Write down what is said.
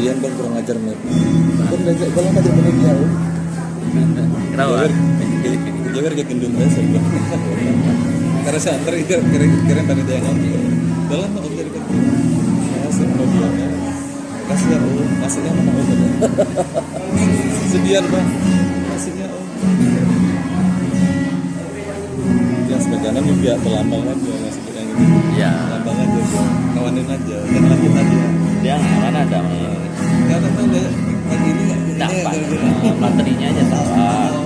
Ian kan kurang ajar nih. Kan ngajak kalau ngajak bener dia. Kenapa? Jaga dia gendul biasa. Karena saya antar itu kira dari dia ngambil. Dalam mau jadi kan. Saya sih mau dia. Kasih ya oh, kasihnya mana oh. Sedian bang. Kasihnya oh. Yang sebagaimana juga terlambang aja ngasih yang ini. Iya. Lambang aja, kawanin aja, dan lanjut aja. Dia mana ada? Karena tahu deh, pagi ini Dapat baterinya aja salah.